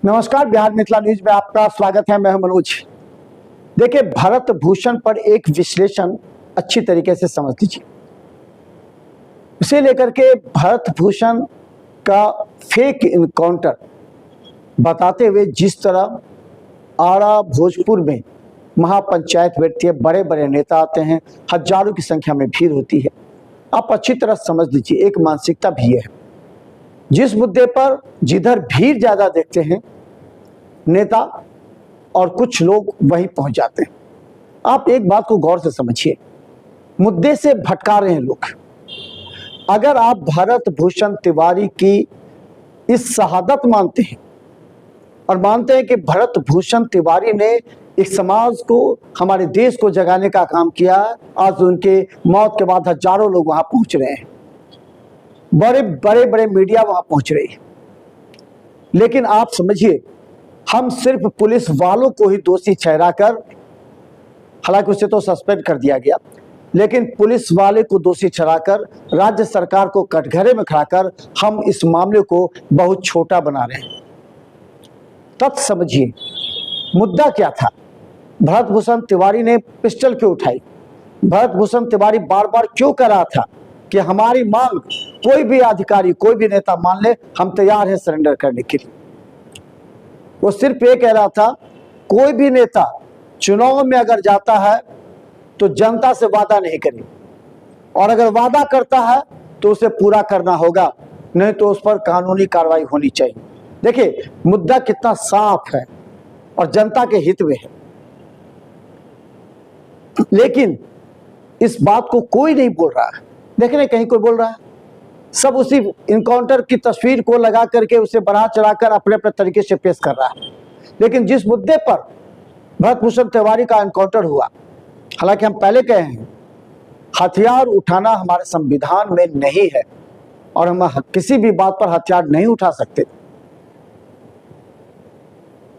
नमस्कार, बिहार मिथिला न्यूज में आपका स्वागत है। मैं हूं मनोज। देखिए, भरत भूषण पर एक विश्लेषण अच्छी तरीके से समझ लीजिए। उसे लेकर के भरत भूषण का फेक इनकाउंटर बताते हुए जिस तरह आरा भोजपुर में महापंचायत बैठती है, बड़े बड़े नेता आते हैं, हजारों की संख्या में भीड़ होती है। आप अच्छी तरह समझ लीजिए, एक मानसिकता भी है। जिस मुद्दे पर जिधर भीड़ ज्यादा देखते हैं नेता और कुछ लोग वहीं पहुंच जाते हैं। आप एक बात को गौर से समझिए, मुद्दे से भटका रहे हैं लोग। अगर आप भरत भूषण तिवारी की इस शहादत मानते हैं और मानते हैं कि भरत भूषण तिवारी ने एक समाज को, हमारे देश को जगाने का काम किया, आज उनके मौत के बाद हजारों लोग वहां पहुंच रहे हैं, बड़े बड़े मीडिया वहां पहुंच रही है। लेकिन आप समझिए, हम सिर्फ पुलिस वालों को ही दोषी ठहराकर, हालांकि उसे तो सस्पेंड कर दिया गया, लेकिन पुलिस वाले को दोषी ठहराकर राज्य सरकार को कटघरे में खड़ा कर हम इस मामले को बहुत छोटा बना रहे हैं। तब समझिए मुद्दा क्या था। भरत भूषण तिवारी ने पिस्टल क्यों उठाई? भरत भूषण तिवारी बार बार क्यों कह रहा था कि हमारी मांग कोई भी अधिकारी, कोई भी नेता मान ले, हम तैयार हैं सरेंडर करने के लिए। वो सिर्फ ये कह रहा था, कोई भी नेता चुनाव में अगर जाता है तो जनता से वादा नहीं करे, और अगर वादा करता है तो उसे पूरा करना होगा, नहीं तो उस पर कानूनी कार्रवाई होनी चाहिए। देखिए मुद्दा कितना साफ है और जनता के हित में है, लेकिन इस बात को कोई नहीं बोल रहा है। देख रहे कहीं कोई बोल रहा है, सब उसी इनकाउंटर की तस्वीर को लगा करके उसे बढ़ा चढ़ाकर अपने अपने तरीके से पेश कर रहा है। लेकिन जिस मुद्दे पर भरत भूषण तिवारी का इनकाउंटर हुआ, हालांकि हम पहले कहे हैं हथियार उठाना हमारे संविधान में नहीं है और हम किसी भी बात पर हथियार नहीं उठा सकते।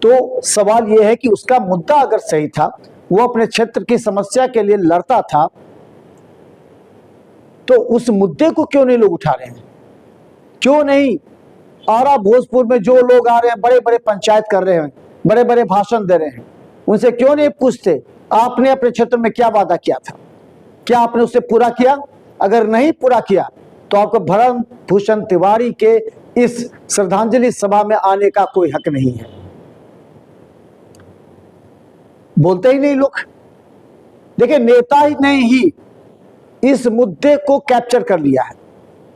तो सवाल यह है कि उसका मुद्दा अगर सही था, वो अपने क्षेत्र की समस्या के लिए लड़ता था, तो उस मुद्दे को क्यों नहीं लोग उठा रहे हैं? क्यों नहीं आरा भोजपुर में जो लोग आ रहे हैं, बड़े बड़े पंचायत कर रहे हैं, बड़े बड़े भाषण दे रहे हैं, उनसे क्यों नहीं पूछते आपने अपने क्षेत्र में क्या वादा किया था, क्या आपने उसे पूरा किया? अगर नहीं पूरा किया तो आपको भरत भूषण तिवारी के इस श्रद्धांजलि सभा में आने का कोई हक नहीं है। बोलते ही नहीं लोग। देखिए, नेता ही ने ही इस मुद्दे को कैप्चर कर लिया है,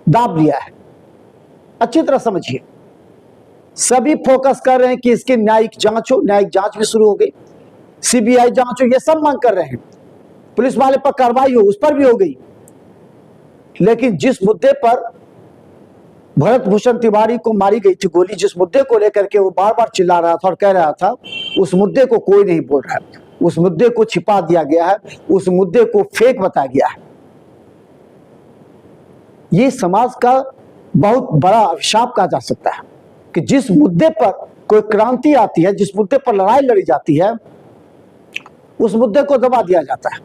दाब लिया है। अच्छी तरह समझिए, सभी फोकस कर रहे हैं कि इसकी न्यायिक जांच हो, न्यायिक जांच भी शुरू हो गई, सीबीआई जांच हो, ये सब मांग कर रहे हैं, पुलिस वाले पर कार्रवाई हो, उस पर भी हो गई। लेकिन जिस मुद्दे पर भरत भूषण तिवारी को मारी गई थी गोली, जिस मुद्दे को लेकर के वो बार बार चिल्ला रहा था और कह रहा था, उस मुद्दे को कोई नहीं बोल रहा है, उस मुद्दे को छिपा दिया गया है, उस मुद्दे को फेक बताया गया है। ये समाज का बहुत बड़ा अभिशाप कहा जा सकता है कि जिस मुद्दे पर कोई क्रांति आती है, जिस मुद्दे पर लड़ाई लड़ी जाती है, उस मुद्दे को दबा दिया जाता है।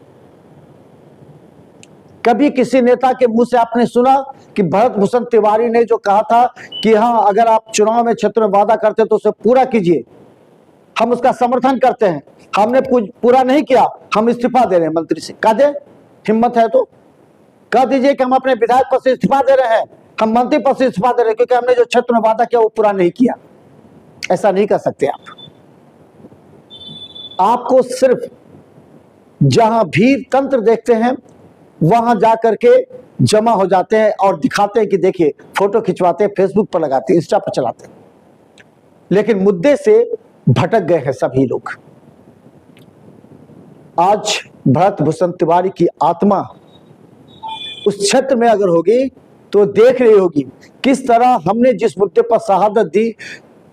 कभी किसी नेता के मुंह से आपने सुना कि भरत भूषण तिवारी ने जो कहा था कि हाँ, अगर आप चुनाव में क्षेत्र में वादा करते तो उसे पूरा कीजिए, हम उसका समर्थन करते हैं, हमने पूरा नहीं किया, हम इस्तीफा दे रहे हैं मंत्री से? कह दे, हिम्मत है तो कह दीजिए कि हम अपने विधायक पद से इस्तीफा दे रहे हैं, हम मंत्री पद से इस्तीफा दे रहे हैं, क्योंकि हमने जो क्षेत्र में वादा किया वो पूरा नहीं किया। ऐसा नहीं कर सकते आप। आपको सिर्फ जहां भीड़ तंत्र देखते हैं वहां जाकर के जमा हो जाते हैं और दिखाते हैं कि देखिए, फोटो खिंचवाते हैं, फेसबुक पर लगाते हैं, इंस्टा पर चलाते हैं, लेकिन मुद्दे से भटक गए हैं सभी लोग। आज भरत भूषण तिवारी की आत्मा उस क्षेत्र में अगर होगी तो देख रही होगी किस तरह हमने जिस मुद्दे पर शहादत दी,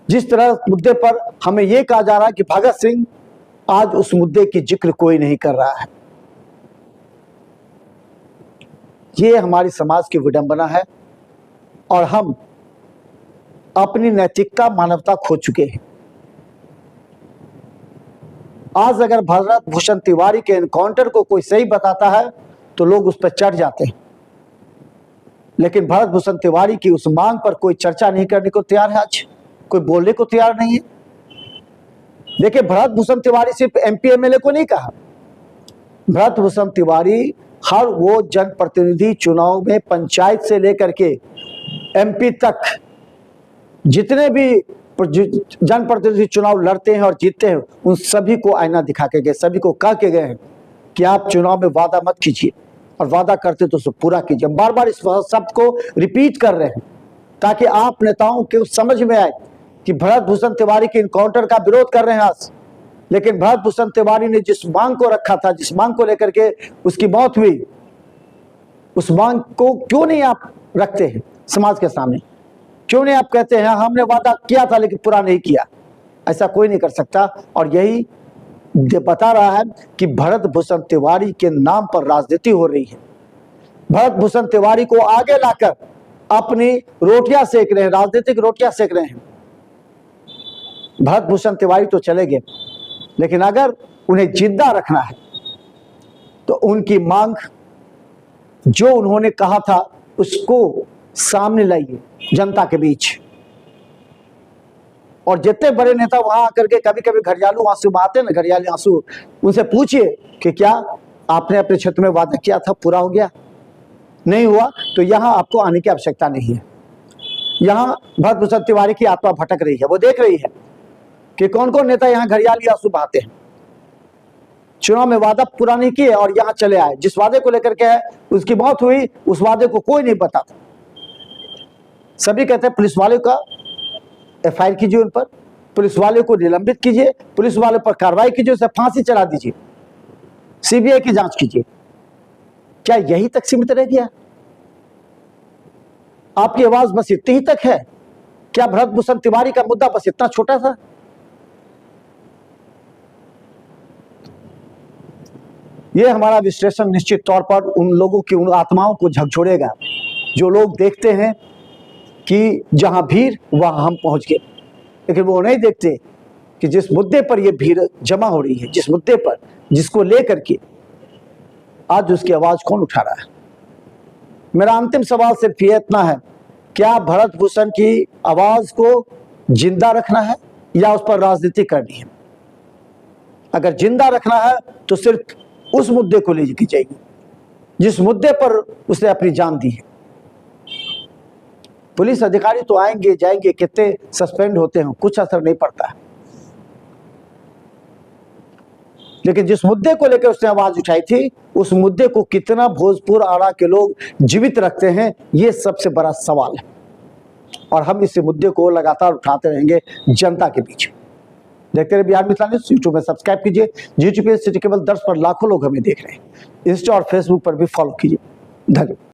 जिस तरह मुद्दे पर हमें यह कहा जा रहा है कि भगत सिंह, आज उस मुद्दे की जिक्र कोई नहीं कर रहा है। ये हमारी समाज की विडंबना है और हम अपनी नैतिकता, मानवता खो चुके हैं। आज अगर भरत भूषण तिवारी के एनकाउंटर को कोई सही बताता है तो लोग उस पर चढ़ जाते हैं, लेकिन भरत भूषण तिवारी की उस मांग पर कोई चर्चा नहीं करने को तैयार है। आज कोई बोलने को तैयार नहीं है। देखिए, भरत भूषण तिवारी सिर्फ एमपी एमएलए को नहीं कहा, भरत भूषण तिवारी हर वो जनप्रतिनिधि चुनाव में पंचायत से लेकर के एमपी तक जितने भी जनप्रतिनिधि चुनाव लड़ते हैं और जीतते हैं, उन सभी को आईना दिखा के गए, सभी को कह के गए हैं कि आप चुनाव में वादा मत कीजिए, और वादा करते तो उसे पूरा कीजिए। बार बार इस शब्द को रिपीट कर रहे हैं ताकि आप नेताओं के समझ में आए कि भरत भूषण तिवारी के इनकाउंटर का विरोध कर रहे हैं आज, लेकिन भरत भूषण तिवारी ने जिस मांग को रखा था, जिस मांग को लेकर के उसकी मौत हुई, उस मांग को क्यों नहीं आप रखते हैं समाज के सामने? क्यों नहीं आप कहते हैं हमने वादा किया था लेकिन पूरा नहीं किया? ऐसा कोई नहीं कर सकता। और यही बता रहा है कि भरत भूषण तिवारी के नाम पर राजनीति हो रही है। भरत भूषण तिवारी को आगे लाकर अपनी रोटियां सेक रहे हैं, राजनीतिक रोटियां सेक रहे हैं। भरत भूषण तिवारी तो चले गए, लेकिन अगर उन्हें जिंदा रखना है तो उनकी मांग जो उन्होंने कहा था उसको सामने लाइए जनता के बीच। और जितने बड़े नेता वहां आकर के कभी कभी घड़ियालू आंसू बहाते हैं ना, घड़ियालू आंसू, उनसे पूछिए कि क्या आपने अपने क्षेत्र में वादा किया था, पूरा हो गया? नहीं हुआ तो यहां आपको आने की आवश्यकता नहीं है। यहां भरत भूषण तिवारी की आत्मा भटक रही है, वो देख रही है कि कौन कौन नेता यहां घड़ियाली आंसू बहाते हैं, चुनाव में वादा पूरा नहीं किए और यहां चले आए। जिस वादे को लेकर के है उसकी मौत हुई, उस वादे को कोई नहीं बताता। सभी कहते हैं पुलिस वाले का एफआईआर कीजिए, उन पर पुलिस वाले को निलंबित कीजिए, पुलिस वाले पर कार्रवाई कीजिए, उसे फांसी चढ़ा दीजिए, सीबीआई की जांच कीजिए। क्या यही तक सीमित रह गया? आपकी आवाज बस इतनी ही तक है? क्या भरत भूषण तिवारी का मुद्दा बस इतना छोटा था? यह हमारा विश्लेषण निश्चित तौर पर उन लोगों की, उन आत्माओं को झकझोरेगा जो लोग देखते हैं कि जहां भीड़ वहां हम पहुंच गए, लेकिन वो नहीं देखते कि जिस मुद्दे पर यह भीड़ जमा हो रही है, जिस मुद्दे पर, जिसको लेकर के आज उसकी आवाज कौन उठा रहा है। मेरा अंतिम सवाल सिर्फ ये इतना है, क्या भरत भूषण की आवाज को जिंदा रखना है या उस पर राजनीति करनी है? अगर जिंदा रखना है तो सिर्फ उस मुद्दे को लेकर जाएगी जिस मुद्दे पर उसने अपनी जान दी है। पुलिस अधिकारी तो आएंगे जाएंगे, कितने सस्पेंड होते हैं, कुछ असर नहीं पड़ता है, लेकिन जिस मुद्दे को लेकर उसने आवाज उठाई थी, उस मुद्दे को कितना भोजपुर आरा के लोग जीवित रखते हैं, ये सबसे बड़ा सवाल है। और हम इस मुद्दे को लगातार उठाते रहेंगे जनता के बीच। देखते रहिए बिहार मिथिला न्यूज़। यूट्यूब में सब्सक्राइब कीजिए, YouTube सिटी केबल 10 पर लाखों लोग हमें देख रहे हैं, इंस्टा और फेसबुक पर भी फॉलो कीजिए। धन्यवाद।